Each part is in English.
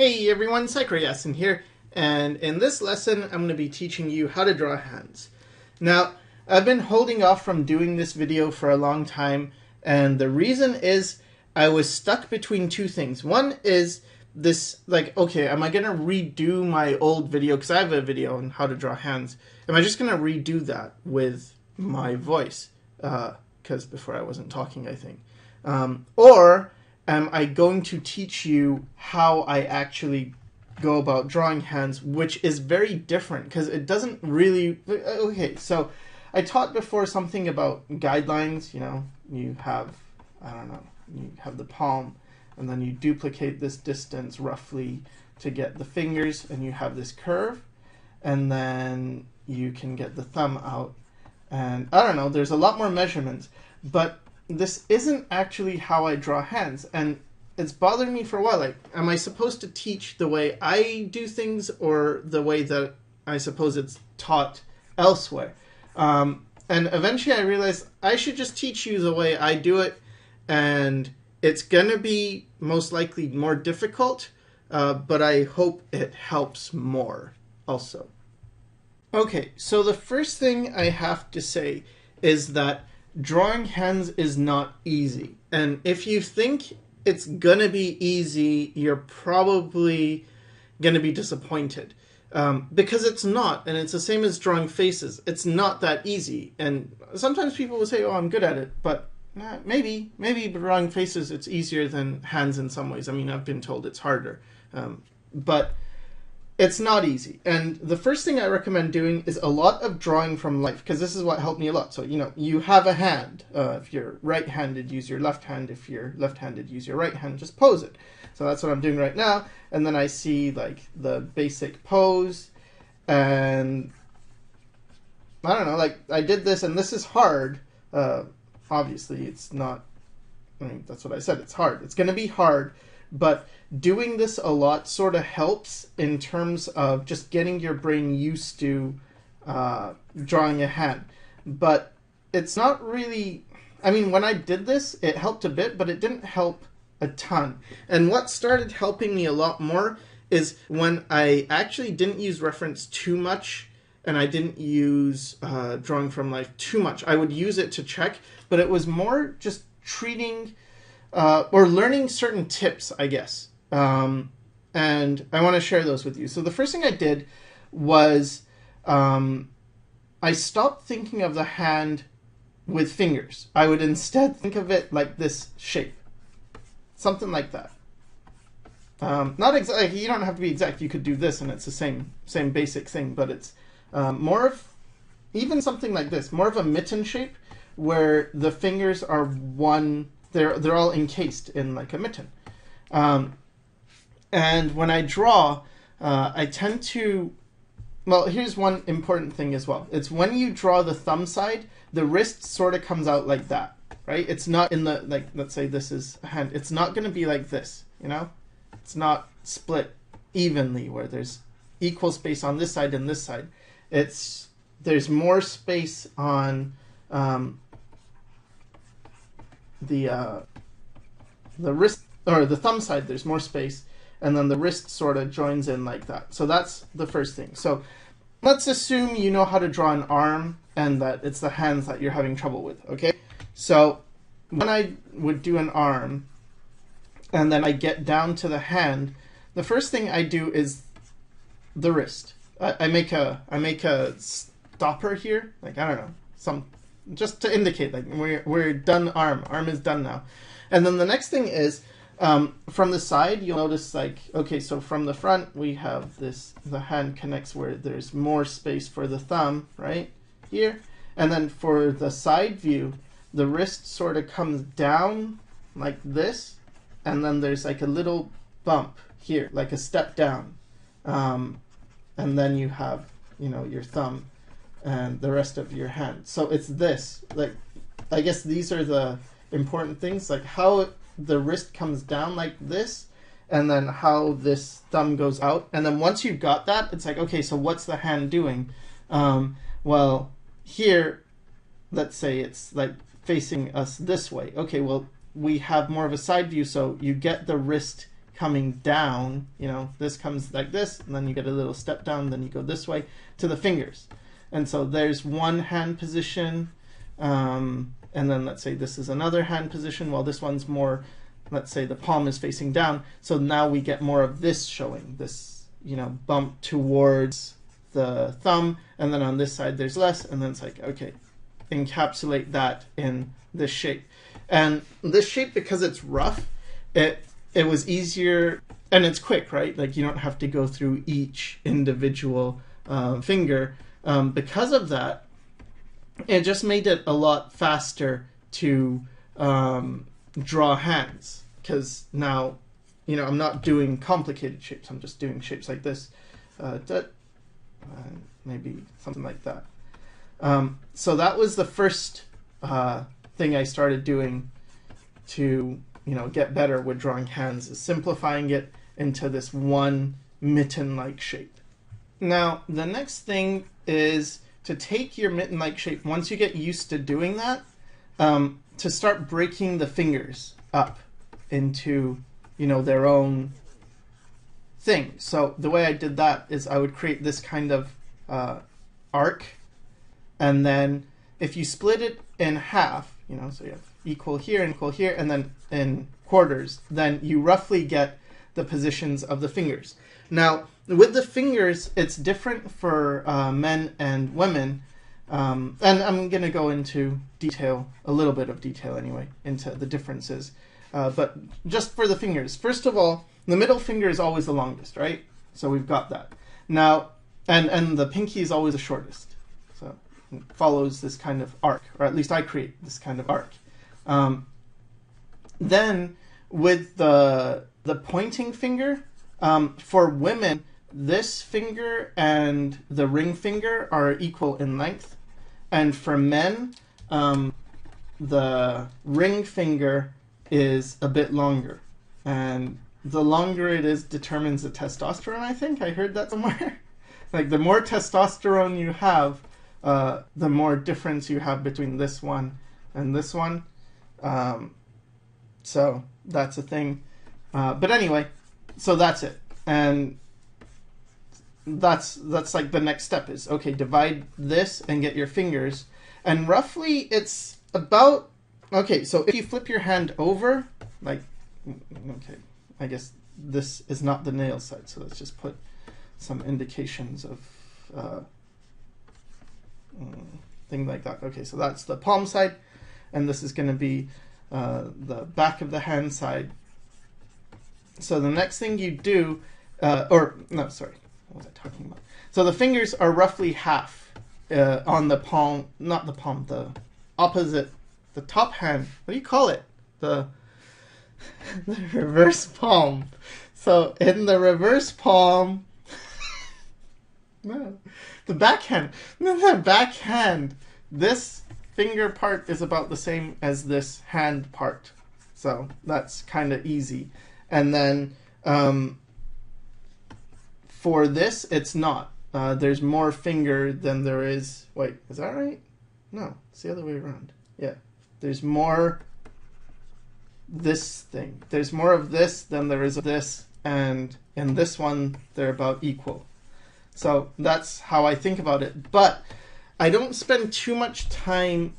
Hey everyone, Sycra here, and in this lesson I'm going to be teaching you how to draw hands. Now, I've been holding off from doing this video for a long time, and the reason is I was stuck between two things. One is this, okay, am I going to redo my old video, because I have a video on how to draw hands. Am I just going to redo that with my voice? Because before I wasn't talking, I think. Or am I going to teach you how I actually go about drawing hands, which is very different because it doesn't really... Okay, so I taught before something about guidelines. You have, I don't know, you have the palm, and then you duplicate this distance roughly to get the fingers, and you have this curve, and then you can get the thumb out. And I don't know, there's a lot more measurements, but this isn't actually how I draw hands, and it's bothered me for a while. Like, am I supposed to teach the way I do things or the way that I suppose it's taught elsewhere? And eventually I realized I should just teach you the way I do it, and it's gonna be most likely more difficult, but I hope it helps more also. Okay, so the first thing I have to say is that drawing hands is not easy. And if you think it's gonna be easy, you're probably gonna be disappointed. Because it's not, and it's the same as drawing faces. It's not that easy. And sometimes people will say, oh, I'm good at it, but maybe drawing faces, it's easier than hands in some ways. I mean, I've been told it's harder. But it's not easy. And the first thing I recommend doing is a lot of drawing from life, because this is what helped me a lot. So, you have a hand. If you're right-handed, use your left hand. If you're left-handed, use your right hand. Just pose it. So that's what I'm doing right now. And then I see the basic pose. And I don't know, I did this, and this is hard. Obviously, it's not, that's what I said. It's hard. It's going to be hard. But doing this a lot sort of helps in terms of just getting your brain used to drawing a hand. But it's not really... when I did this, it helped a bit, but it didn't help a ton. And what started helping me a lot more is when I actually didn't use reference too much, and I didn't use drawing from life too much. I would use it to check, but it was more just treating... or learning certain tips, I guess. And I want to share those with you. So the first thing I did was I stopped thinking of the hand with fingers. I would instead think of it like this shape. Something like that. Not exactly, you don't have to be exact. You could do this and it's the same basic thing, but it's more of, even something like this, more of a mitten shape where the fingers are one... They're all encased in like a mitten. And when I draw, I tend to... Well, here's one important thing as well. It's when you draw the thumb side, the wrist sort of comes out like that, right? It's not in the, let's say this is a hand. It's not going to be like this, It's not split evenly where there's equal space on this side and this side. There's more space on... the wrist, or the thumb side, there's more space, and then the wrist sort of joins in like that. So that's the first thing. So let's assume you know how to draw an arm and that it's the hands that you're having trouble with, okay? So when I would do an arm and then I get down to the hand, the first thing I do is the wrist. I make a stopper here, I don't know, just to indicate we're done. Arm is done now. And then the next thing is from the side, you'll notice okay, so from the front we have this, the hand connects where there's more space for the thumb right here, and then for the side view the wrist sort of comes down like this, and then there's a little bump here, like a step down, and then you have your thumb and the rest of your hand. So it's this, I guess these are the important things, how the wrist comes down like this, and then how this thumb goes out. And then once you've got that, it's okay, so what's the hand doing? Well, here, let's say it's facing us this way. Okay, well, we have more of a side view, so you get the wrist coming down, you know, this comes like this, and then you get a little step down, then you go this way to the fingers. And so there's one hand position, and then let's say this is another hand position, while this one's more, let's say the palm is facing down. So now we get more of this showing, this, you know, bump towards the thumb, and then on this side there's less, and then it's like, okay, encapsulate that in this shape. And this shape, because it's rough, it was easier, and it's quick, right? Like you don't have to go through each individual finger. Because of that, it just made it a lot faster to draw hands, because now, you know, I'm not doing complicated shapes, I'm just doing shapes like this, maybe something like that. So that was the first thing I started doing to, you know, get better with drawing hands, is simplifying it into this one mitten-like shape. Now, the next thing is to take your mitten-like shape, once you get used to doing that, to start breaking the fingers up into, you know, their own thing. So the way I did that is I would create this kind of arc, and then if you split it in half, you know, so you have equal here and equal here, and then in quarters, then you roughly get the positions of the fingers. Now, with the fingers, it's different for men and women, and I'm going to go into detail, a little bit of detail anyway, into the differences. But just for the fingers, first of all, the middle finger is always the longest, right? So we've got that. Now, and the pinky is always the shortest. So it follows this kind of arc, or at least I create this kind of arc. Then with the pointing finger, for women, this finger and the ring finger are equal in length. And for men, the ring finger is a bit longer. And the longer it is determines the testosterone, I think. I heard that somewhere. Like the more testosterone you have, the more difference you have between this one and this one. So that's a thing. But anyway, so that's it. And that's like the next step is, okay, divide this and get your fingers. And roughly it's about, okay, so if you flip your hand over, like, okay, I guess this is not the nail side, so let's just put some indications of thing like that. Okay, so that's the palm side, and this is going to be the back of the hand side. So the next thing you do, or no, sorry, what was I talking about? So the fingers are roughly half on the palm, not the palm, the opposite, the top hand. What do you call it? The reverse palm. So in the reverse palm, no, the backhand. The backhand. This finger part is about the same as this hand part. So that's kind of easy. And then for this, it's not. There's more finger than there is. Wait, is that right? No, it's the other way around. Yeah, there's more this thing. There's more of this than there is of this. And in this one, they're about equal. So that's how I think about it. But I don't spend too much time,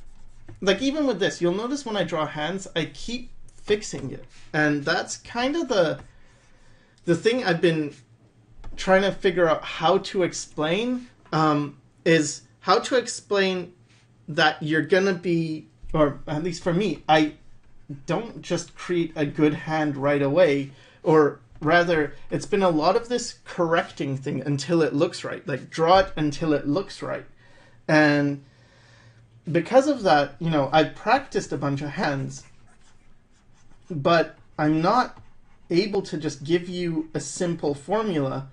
like even with this, you'll notice when I draw hands, I keep fixing it. And that's kind of the thing I've been trying to figure out how to explain, is how to explain that you're going to be, or at least for me, I don't just create a good hand right away, or rather, it's been a lot of this correcting thing until it looks right. Like, draw it until it looks right. And because of that, you know, I've practiced a bunch of hands, but I'm not able to just give you a simple formula.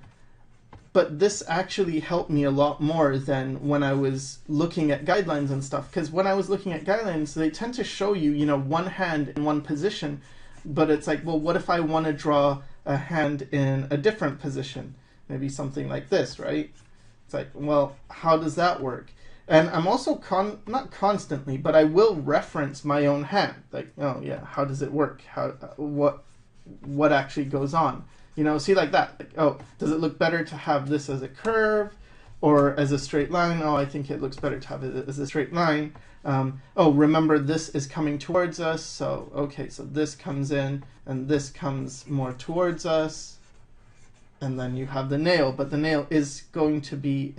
But this actually helped me a lot more than when I was looking at guidelines and stuff. Because when I was looking at guidelines, they tend to show you, you know, one hand in one position. But it's like, well, what if I want to draw a hand in a different position? Maybe something like this, right? It's like, well, how does that work? And I'm also not constantly, but I will reference my own hand. Like, oh yeah, how does it work? What what actually goes on. You know, see like that. Like, oh, does it look better to have this as a curve or as a straight line? Oh, I think it looks better to have it as a straight line. Oh, remember this is coming towards us. So, okay, so this comes in and this comes more towards us. And then you have the nail, but the nail is going to be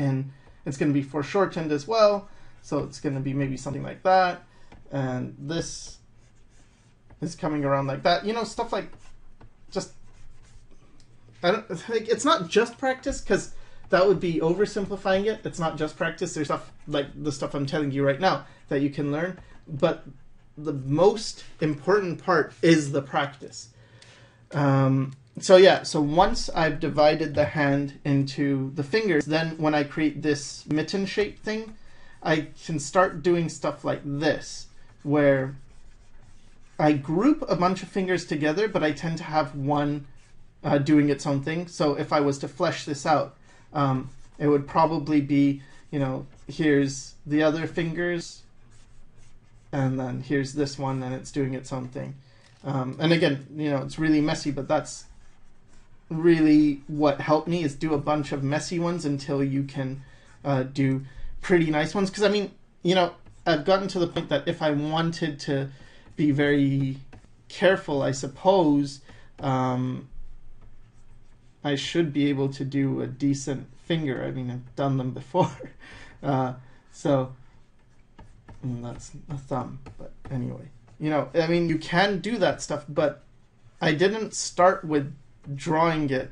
it's going to be foreshortened as well. So it's going to be maybe something like that. And this is coming around like that. You know, stuff like just, I don't think it's not just practice, because that would be oversimplifying it. It's not just practice. There's stuff like the stuff I'm telling you right now that you can learn. But the most important part is the practice. So yeah, so once I've divided the hand into the fingers, then when I create this mitten shape thing, I can start doing stuff like this, where I group a bunch of fingers together, but I tend to have one doing its own thing. So if I was to flesh this out, it would probably be, you know, here's the other fingers, and then here's this one, and it's doing its own thing. And again, you know, it's really messy, but that's really what helped me, is do a bunch of messy ones until you can do pretty nice ones. Because I mean, you know, I've gotten to the point that if I wanted to be very careful, I suppose, I should be able to do a decent finger. I mean, I've done them before. So that's a thumb, but anyway, you know, I mean, you can do that stuff, but I didn't start with drawing it,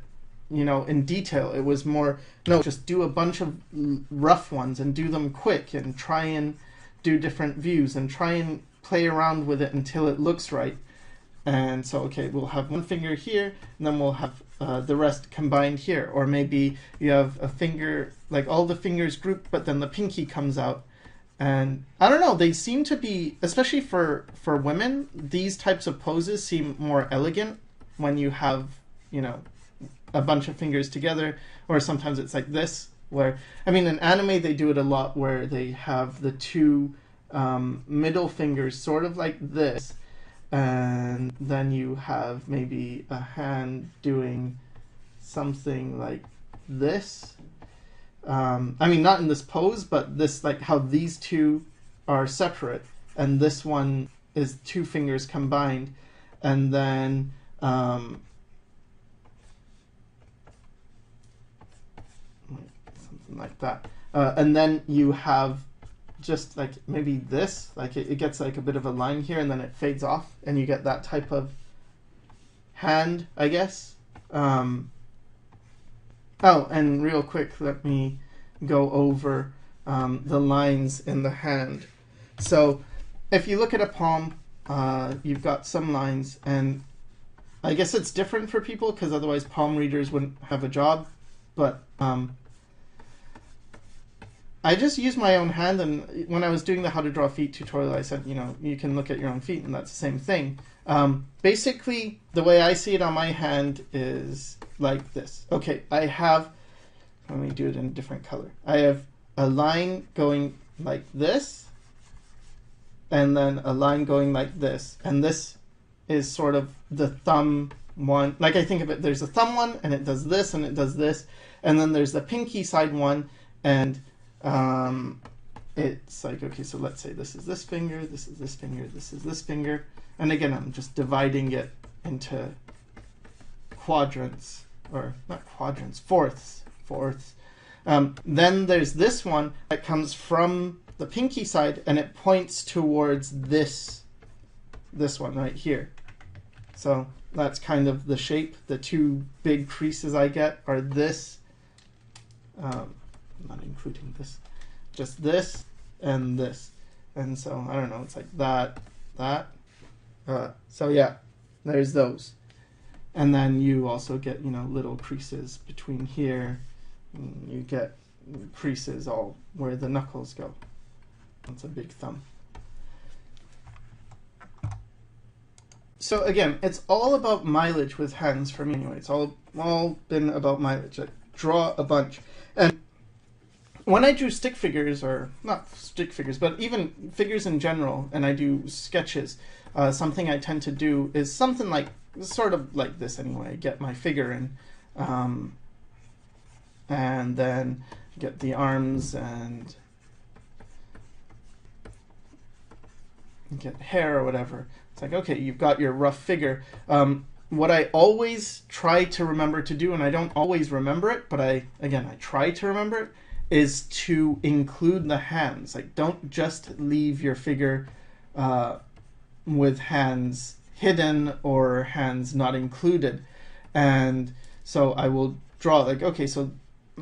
you know, in detail. It was more, no, just do a bunch of rough ones and do them quick and try and do different views and try and play around with it until it looks right. And so, okay, we'll have one finger here, and then we'll have the rest combined here. Or maybe you have a finger, like all the fingers grouped, but then the pinky comes out. And I don't know, they seem to be, especially for women, these types of poses seem more elegant when you have, you know, a bunch of fingers together. Or sometimes it's like this, where, I mean, in anime they do it a lot, where they have the two middle fingers sort of like this, and then you have maybe a hand doing something like this. I mean, not in this pose, but this, like how these two are separate, and this one is two fingers combined, and then something like that. And then you have just like maybe this, like it gets like a bit of a line here, and then it fades off, and you get that type of hand, I guess. Oh, and real quick, let me go over the lines in the hand. So if you look at a palm, you've got some lines, and I guess it's different for people because otherwise palm readers wouldn't have a job. But I just use my own hand, and when I was doing the How to Draw Feet tutorial, I said, you know, you can look at your own feet, and that's the same thing. Basically, the way I see it on my hand is like this. Okay, I have, let me do it in a different color. I have a line going like this, and then a line going like this. And this is sort of the thumb one. Like I think of it, there's a thumb one, and it does this, and it does this. And then there's the pinky side one, and it's like, okay, so let's say this is this finger, this is this finger, this is this finger. And again, I'm just dividing it into quadrants, or not quadrants, fourths. Then there's this one that comes from the pinky side, and it points towards this one right here. So that's kind of the shape. The two big creases I get are this, I'm not including this, just this and this. And so, I don't know, it's like that. So yeah, there's those. And then you also get, you know, little creases between here. And you get creases all where the knuckles go. That's a big thumb. So again, it's all about mileage with hands for me anyway. It's all been about mileage. I draw a bunch. And when I do stick figures, or not stick figures, but even figures in general, and I do sketches, something I tend to do is something like sort of like this anyway. Get my figure in, and then get the arms and get hair or whatever. It's like, okay, you've got your rough figure. What I always try to remember to do, and I don't always remember it, but I try to remember it, is to include the hands. Like, don't just leave your figure with hands hidden or hands not included. And so I will draw, like, okay, so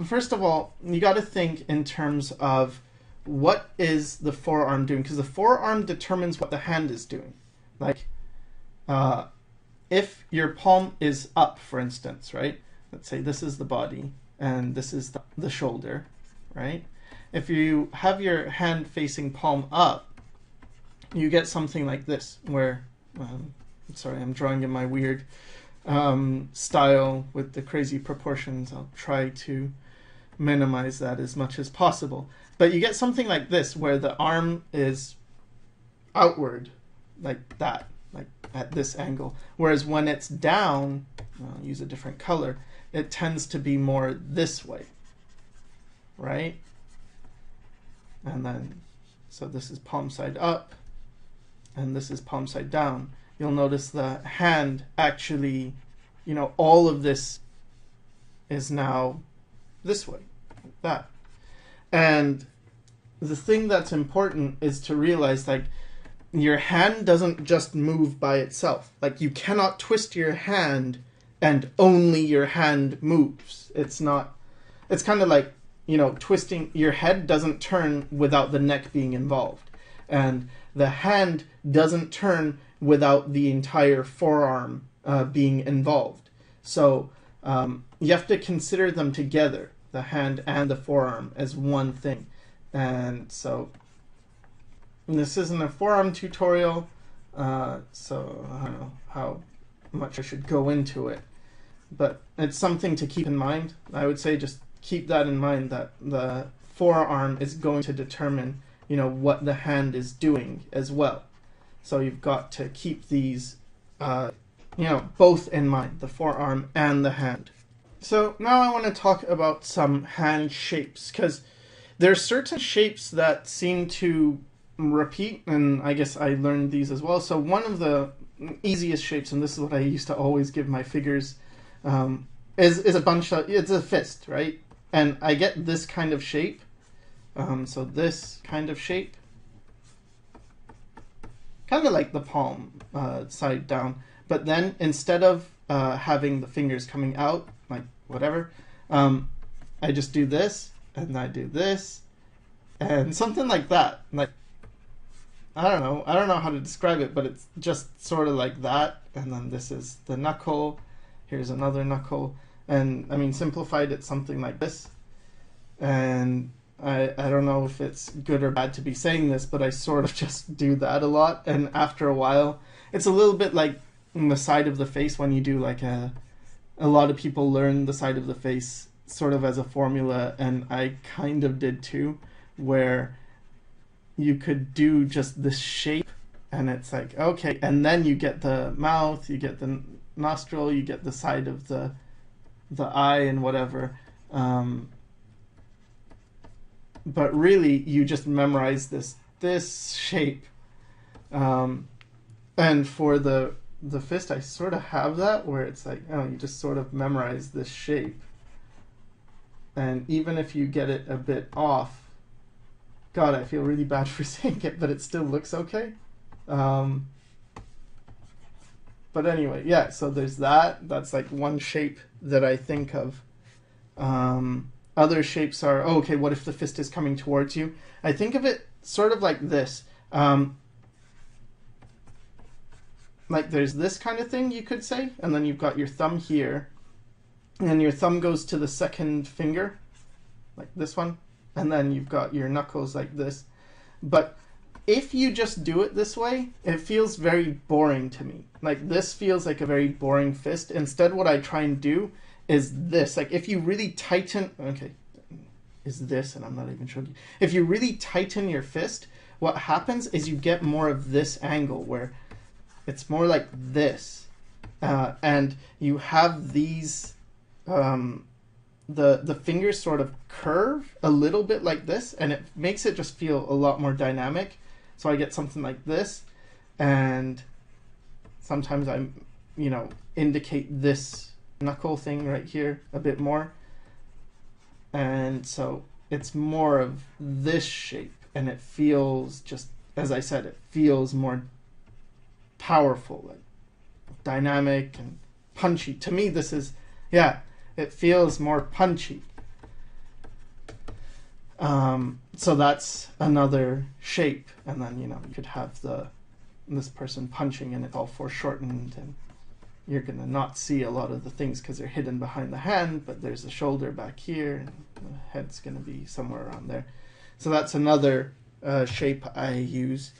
first of all, you got to think in terms of what is the forearm doing, because the forearm determines what the hand is doing. Like, if your palm is up, for instance, right? Let's say this is the body and this is the shoulder, right? If you have your hand facing palm up, you get something like this, where, sorry, I'm drawing in my weird style with the crazy proportions. I'll try to minimize that as much as possible. But you get something like this, where the arm is outward, like that, like at this angle. Whereas when it's down, I'll use a different color, it tends to be more this way, right? And then, so this is palm side up, and this is palm side down. You'll notice the hand actually, you know, all of this is now this way, like that. And the thing that's important is to realize, like, your hand doesn't just move by itself. Like, you cannot twist your hand and only your hand moves. It's not, it's kind of like, you know, twisting your head doesn't turn without the neck being involved. And the hand doesn't turn without the entire forearm being involved. So you have to consider them together, the hand and the forearm, as one thing. And so this isn't a forearm tutorial, so I don't know how much I should go into it, but it's something to keep in mind. I would say just keep that in mind, that the forearm is going to determine, you know, what the hand is doing as well. So you've got to keep these, you know, both in mind, the forearm and the hand. So now I want to talk about some hand shapes, because there are certain shapes that seem to repeat, and I guess I learned these as well. So one of the easiest shapes, and this is what I used to always give my figures, is a bunch of, it's a fist, right? And I get this kind of shape, so this kind of shape, kind of like the palm side down, but then instead of having the fingers coming out, like whatever, I just do this, and I do this, and something like that. Like, I don't know how to describe it, but it's just sort of like that. And then this is the knuckle, here's another knuckle, and I mean, simplified, it's something like this. And I don't know if it's good or bad to be saying this, but I sort of just do that a lot, and after a while it's a little bit like the side of the face, when you do like a lot of people learn the side of the face sort of as a formula, and I kind of did too, where you could do just this shape, and it's like, okay, and then you get the mouth, you get the nostril, you get the side of the eye and whatever, but really you just memorize this shape, and for the fist I sort of have that, where it's like, oh, you just sort of memorize this shape, and even if you get it a bit off, God, I feel really bad for saying it, but it still looks okay. But anyway, yeah, so there's that. That's like one shape that I think of. Other shapes are, oh, okay, what if the fist is coming towards you? I think of it sort of like this. Like there's this kind of thing, you could say, and then you've got your thumb here, and your thumb goes to the second finger, like this one, and then you've got your knuckles like this. But if you just do it this way, it feels very boring to me. Like, this feels like a very boring fist. Instead, what I try and do is this. Like, if you really tighten, okay, is this, and I'm not even showing you. If you really tighten your fist, what happens is you get more of this angle, where it's more like this. and you have these, the fingers sort of curve a little bit like this, and it makes it just feel a lot more dynamic. So I get something like this, and sometimes I, indicate this knuckle thing right here a bit more. And so it's more of this shape, and it feels just, as I said, it feels more powerful, like dynamic and punchy. To me, this is, yeah, it feels more punchy. So that's another shape. And then, you could have this person punching and it's all foreshortened, and you're going to not see a lot of the things because they're hidden behind the hand, but there's a shoulder back here, and the head's going to be somewhere around there. So that's another shape I use.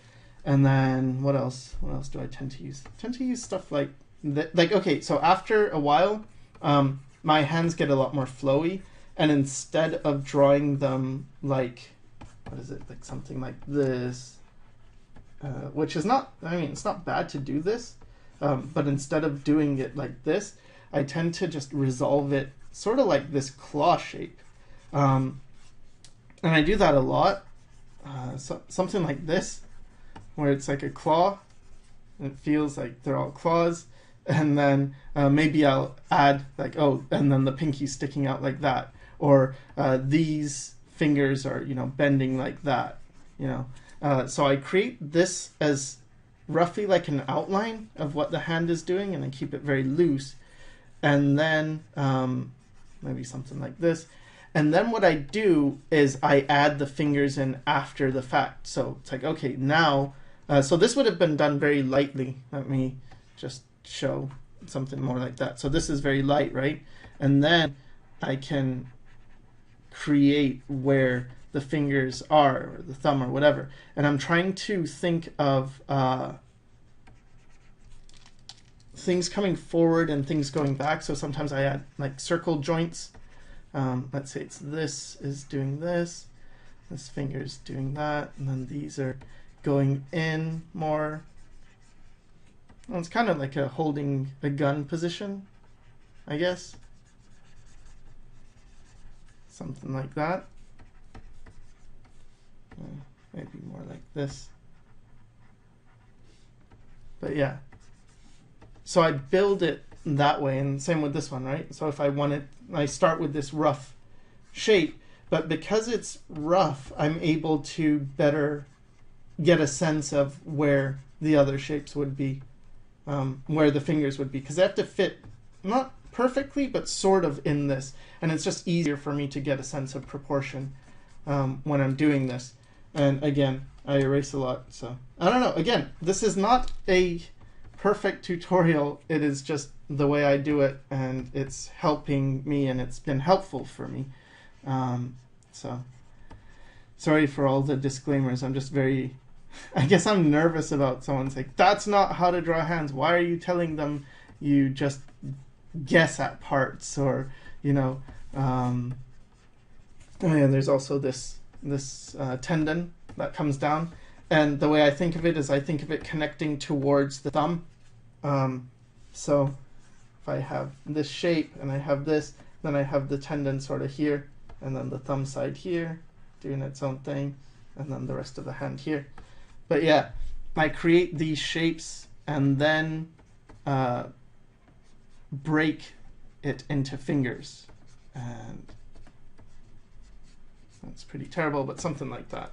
And then what else? What else do I tend to use? I tend to use stuff like that. Like, okay, so after a while, my hands get a lot more flowy, and instead of drawing them like, what is it? Like something like this, which is not, it's not bad to do this. But instead of doing it like this, I tend to just resolve it sort of like this claw shape. And I do that a lot. So something like this, where it's like a claw, and it feels like they're all claws. And then maybe I'll add like, and then the pinky sticking out like that. Or these fingers are, bending like that, So I create this as roughly like an outline of what the hand is doing, and I keep it very loose. And then maybe something like this. And then what I do is I add the fingers in after the fact. So it's like, okay, now, so this would have been done very lightly. Let me just show something more like that. So this is very light, right? And then I can create where the fingers are, or the thumb, or whatever. And I'm trying to think of things coming forward and things going back. So sometimes I add like circle joints. Let's say this is doing this finger's doing that, and then these are going in more. Well, it's kind of like a holding a gun position, I guess. Something like that. Maybe more like this. But yeah. So I build it that way, and same with this one, right? So if I start with this rough shape, but because it's rough, I'm able to better get a sense of where the other shapes would be, where the fingers would be, because they have to fit, not perfectly, but sort of in this. And it's just easier for me to get a sense of proportion when I'm doing this. And again, I erase a lot, so I don't know. Again, this is not a perfect tutorial. It is just the way I do it, and it's helping me, and it's been helpful for me. So sorry for all the disclaimers. I'm just very, I guess I'm nervous about someone saying, that's not how to draw hands. Why are you telling them you just guess at parts? Or, and there's also this tendon that comes down. And the way I think of it is I think of it connecting towards the thumb. So if I have this shape and I have this, then I have the tendon sort of here, and then the thumb side here doing its own thing, and then the rest of the hand here. But yeah, I create these shapes and then break it into fingers. And that's pretty terrible, but something like that.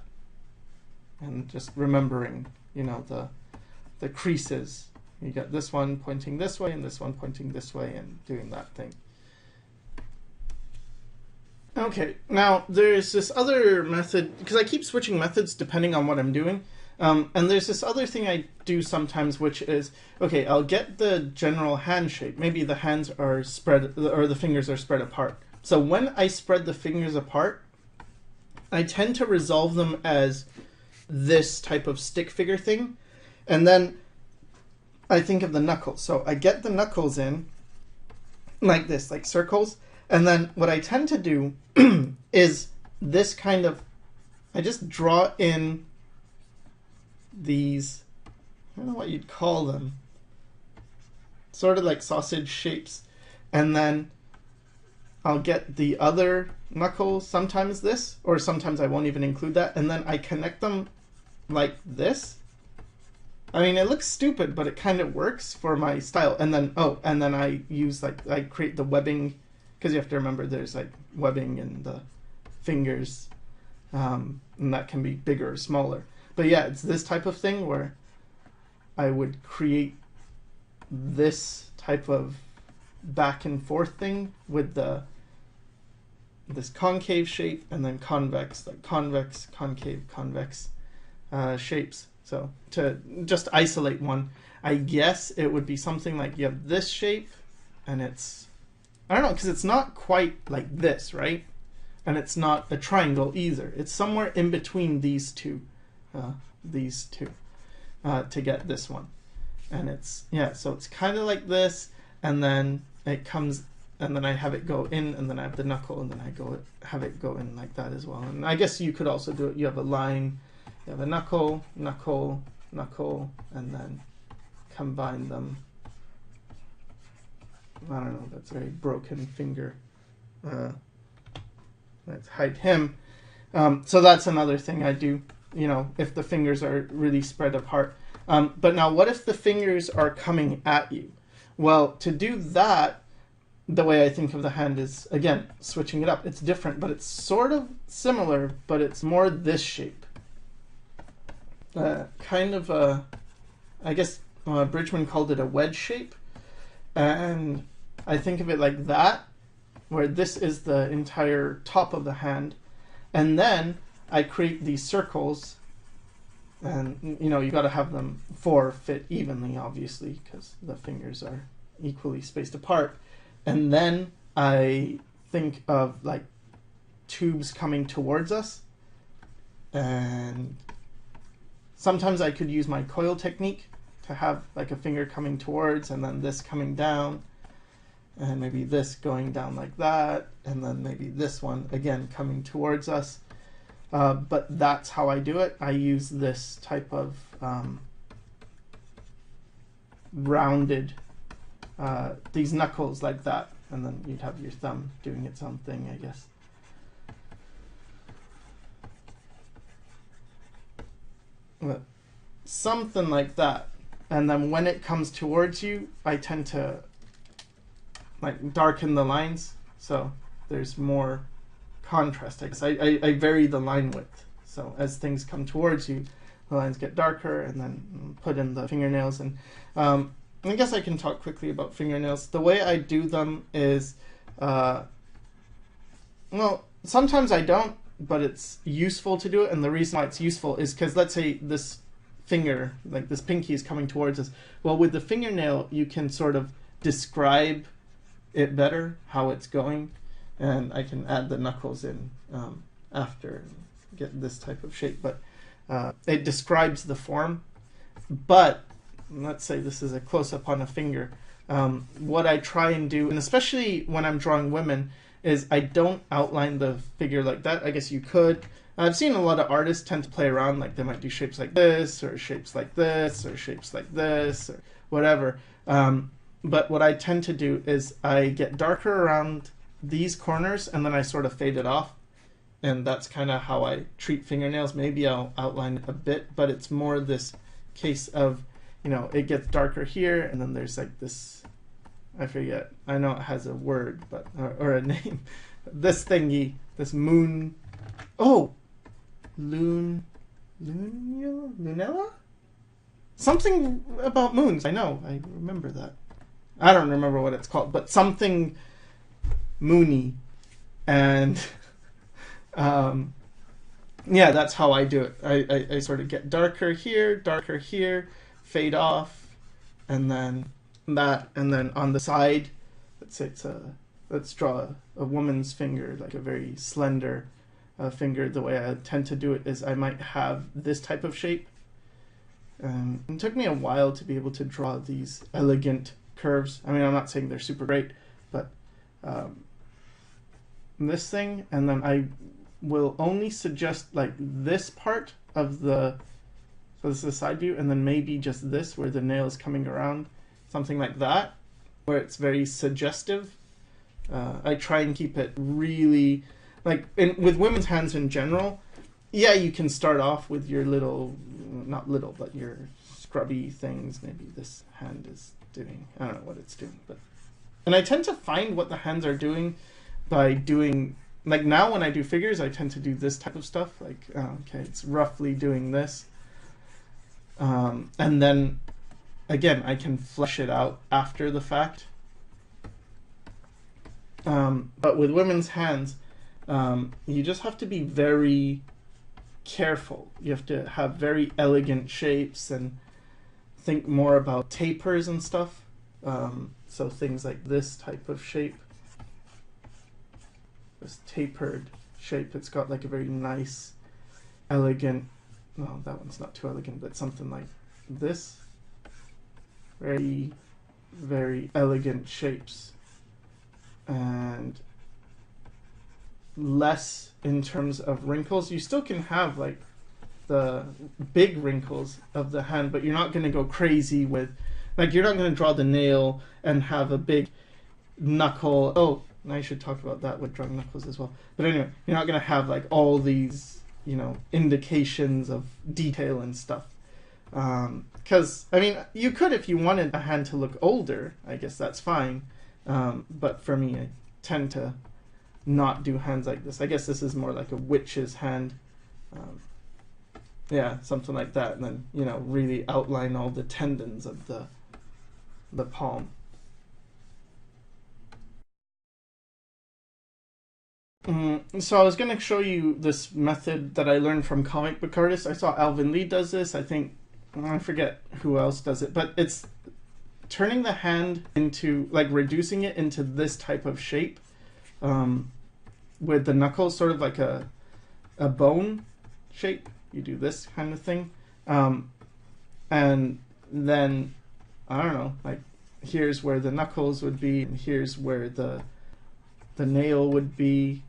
And just remembering, the creases. You got this one pointing this way and this one pointing this way, and doing that thing. Okay, now there's this other method, because I keep switching methods depending on what I'm doing. And there's this other thing I do sometimes, which is, okay, I'll get the general hand shape. Maybe the hands are spread, or the fingers are spread apart. So when I spread the fingers apart, I tend to resolve them as this type of stick figure thing. And then I think of the knuckles. So I get the knuckles in like this, like circles. And then what I tend to do is this kind of, I just draw in these, I don't know what you'd call them. sort of like sausage shapes, and then I'll get the other knuckle, sometimes this, or sometimes I won't even include that, and then I connect them like this. I mean, it looks stupid, but it kind of works for my style. And then, and then I use I create the webbing, because you have to remember there's like webbing in the fingers, and that can be bigger or smaller. But yeah, it's this type of thing where I would create this type of back and forth thing with this concave shape and then convex, like convex, concave, convex shapes. So to just isolate one, I guess it would be something like you have this shape, and it's, I don't know, because it's not quite like this, right? And it's not a triangle either. It's somewhere in between these two to get this one. And it's, yeah, so it's kind of like this, and then it comes, and then I have it go in, and then I have the knuckle, and then I have it go in like that as well. And I guess you could also do it, you have a line, you have a knuckle, knuckle, knuckle, and then combine them. I don't know, that's a very broken finger. Let's hide him. So that's another thing I do, you know, if the fingers are really spread apart. But now what if the fingers are coming at you? Well, to do that, the way I think of the hand is, again, switching it up. It's different, but it's sort of similar, but it's more this shape. Kind of a, I guess Bridgman called it a wedge shape. And I think of it like that, where this is the entire top of the hand. And then I create these circles, and you know, you got to have them fit evenly, obviously, because the fingers are equally spaced apart. And then I think of like tubes coming towards us, and sometimes I could use my coil technique to have like a finger coming towards, and then this coming down, and maybe this going down like that, and then maybe this one again coming towards us. But that's how I do it. I use this type of rounded, these knuckles like that, and then you'd have your thumb doing its own thing, I guess. But something like that. And then when it comes towards you, I tend to like darken the lines, so there's more contrast. I guess I vary the line width, so as things come towards you, the lines get darker, and then put in the fingernails. And I guess I can talk quickly about fingernails. The way I do them is, well, sometimes I don't, but it's useful to do it. And the reason why it's useful is because, let's say this finger, like this pinky, is coming towards us. Well, with the fingernail, you can sort of describe it better, how it's going. And I can add the knuckles in after and get this type of shape. But it describes the form. But let's say this is a close-up on a finger. What I try and do, and especially when I'm drawing women, is I don't outline the figure like that. I guess you could. I've seen a lot of artists tend to play around, like they might do shapes like this, or shapes like this, or shapes like this, or whatever. But what I tend to do is I get darker around these corners, and then I sort of fade it off. And that's kind of how I treat fingernails. Maybe I'll outline it a bit, but it's more this case of, you know, it gets darker here, and then there's like this, I forget, I know it has a word, but or a name. This thingy, this moon, lunella? Something about moons. I know, I remember that. I don't remember what it's called, but something moony. And yeah, that's how I do it. I sort of get darker here, fade off, and then that, and then on the side, let's say let's draw a woman's finger, like a very slender finger. The way I tend to do it is I might have this type of shape. It took me a while to be able to draw these elegant curves. I mean, I'm not saying they're super great, but this thing, and then I will only suggest like this part of the, so this is the side view, and then maybe just this where the nail is coming around, something like that. where it's very suggestive. I try and keep it really, like with women's hands in general, yeah, you can start off with your little, not little, but your scrubby things. Maybe this hand is doing, I don't know what it's doing, but, and I tend to find what the hands are doing by doing, like now when I do figures, I tend to do this type of stuff, like, okay, it's roughly doing this. And then, again, I can flesh it out after the fact. But with women's hands, you just have to be very careful. You have to have very elegant shapes and think more about tapers and stuff. So things like this type of shape, this tapered shape, it's got like a very nice, elegant, well, that one's not too elegant, but something like this. Very, very elegant shapes. And less in terms of wrinkles. You still can have like the big wrinkles of the hand, but you're not going to go crazy with, like, you're not going to draw the nail and have a big knuckle. Oh, I should talk about that with drawing knuckles as well. But anyway, you're not going to have like all these, you know, indications of detail and stuff. Because, I mean, you could if you wanted a hand to look older, I guess that's fine. But for me, I tend to not do hands like this. I guess this is more like a witch's hand. Yeah, something like that. And then, you know, really outline all the tendons of the palm. So I was going to show you this method that I learned from comic book artists. I saw Alvin Lee does this. I think, I forget who else does it, but it's turning the hand into, like, reducing it into this type of shape, with the knuckles sort of like a bone shape. You do this kind of thing, and then, I don't know, like, here's where the knuckles would be, and here's where the nail would be,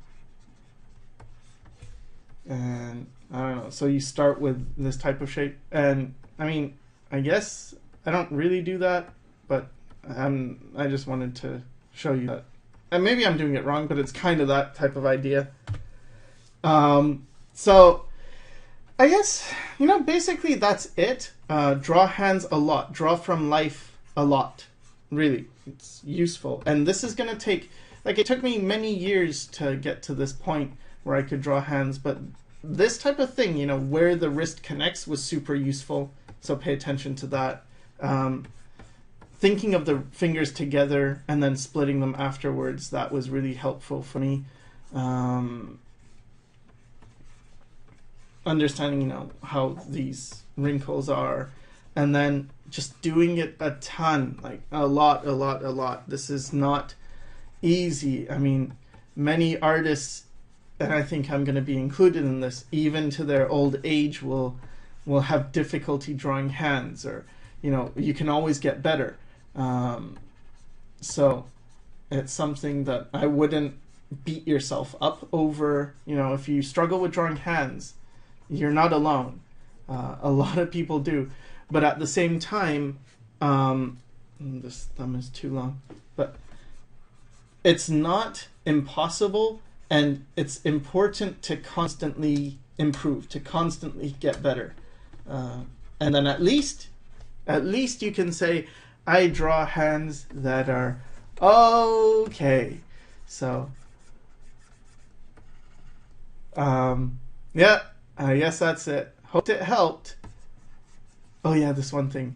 and I don't know. So you start with this type of shape, and I mean, I guess I don't really do that, but I just wanted to show you that. And maybe I'm doing it wrong, but it's kind of that type of idea. So I guess, you know, basically that's it. Draw hands a lot. Draw from life a lot. Really, it's useful. And this is going to take, like, it took me many years to get to this point where I could draw hands, but this type of thing, you know, where the wrist connects was super useful. So pay attention to that. Thinking of the fingers together and then splitting them afterwards, that was really helpful for me. Understanding, you know, how these wrinkles are, and then just doing it a ton, like a lot. This is not easy. I mean, many artists, and I think I'm going to be included in this, even to their old age will have difficulty drawing hands, or, you know, you can always get better. So it's something that I wouldn't beat yourself up over. You know, if you struggle with drawing hands, you're not alone. A lot of people do, but at the same time, this thumb is too long, but it's not impossible, and it's important to constantly improve, to constantly get better. And then at least you can say, I draw hands that are okay. So, yeah, I guess that's it. Hope it helped. Oh yeah, this one thing.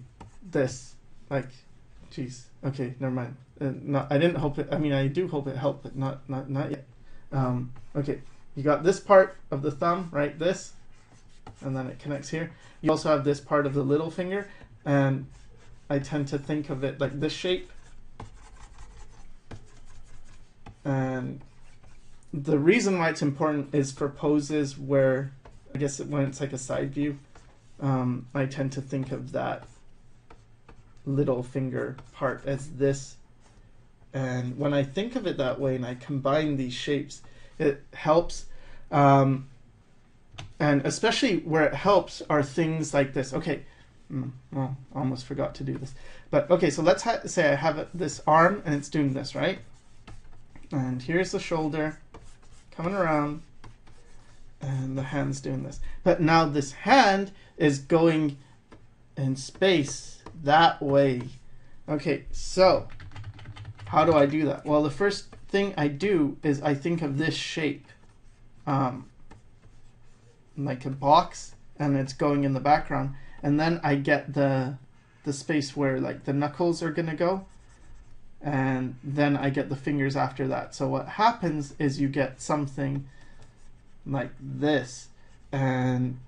This, like, geez. Okay, never mind. I didn't hope it. I mean, I do hope it helped, but not yet. Okay, you got this part of the thumb, right? This, and then it connects here. You also have this part of the little finger, and I tend to think of it like this shape. And the reason why it's important is for poses where, I guess when it's like a side view, I tend to think of that little finger part as this. And when I think of it that way and I combine these shapes, it helps. And especially where it helps are things like this. Okay, Well, almost forgot to do this. But okay, so let's say I have this arm and it's doing this, right? And here's the shoulder coming around and the hand's doing this. But now this hand is going in space that way. Okay, so how do I do that? Well, the first thing I do is I think of this shape, like a box, and it's going in the background. And then I get the space where like the knuckles are gonna go, and then I get the fingers after that. So what happens is you get something like this, and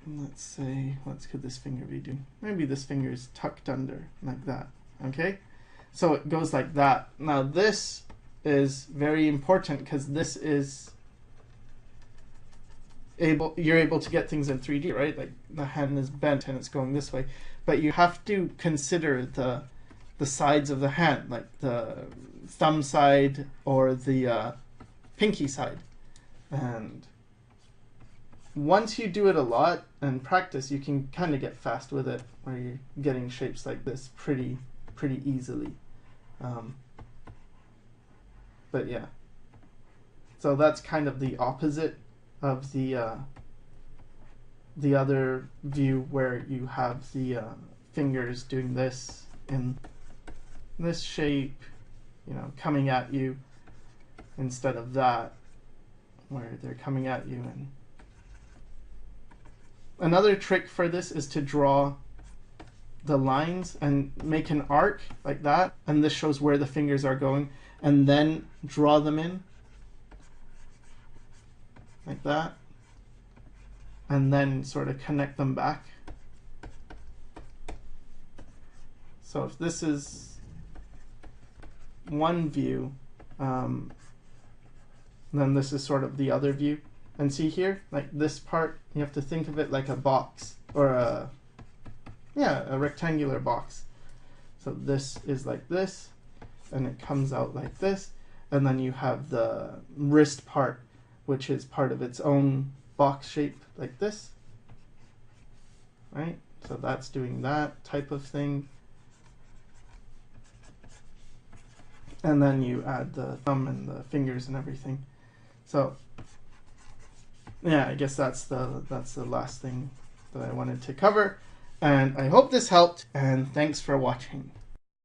let's say, what could this finger be doing? Maybe this finger is tucked under like that. Okay, so it goes like that. Now this is very important because this is you're able to get things in 3D, right? Like the hand is bent and it's going this way, but you have to consider the sides of the hand, like the thumb side or the pinky side. And once you do it a lot and practice, you can kind of get fast with it, where you're getting shapes like this pretty easily. But yeah, so that's kind of the opposite of the other view where you have the fingers doing this in this shape, you know, coming at you, instead of that where they're coming at you. And another trick for this is to draw the lines and make an arc like that, and this shows where the fingers are going, and then draw them in like that, and then sort of connect them back. So if this is one view, then this is sort of the other view. And see here, like this part, you have to think of it like a box, or a rectangular box. So this is like this, and it comes out like this, and then you have the wrist part, which is part of its own box shape like this, right? So that's doing that type of thing. And then you add the thumb and the fingers and everything. So yeah, I guess that's the last thing that I wanted to cover. And I hope this helped, and thanks for watching.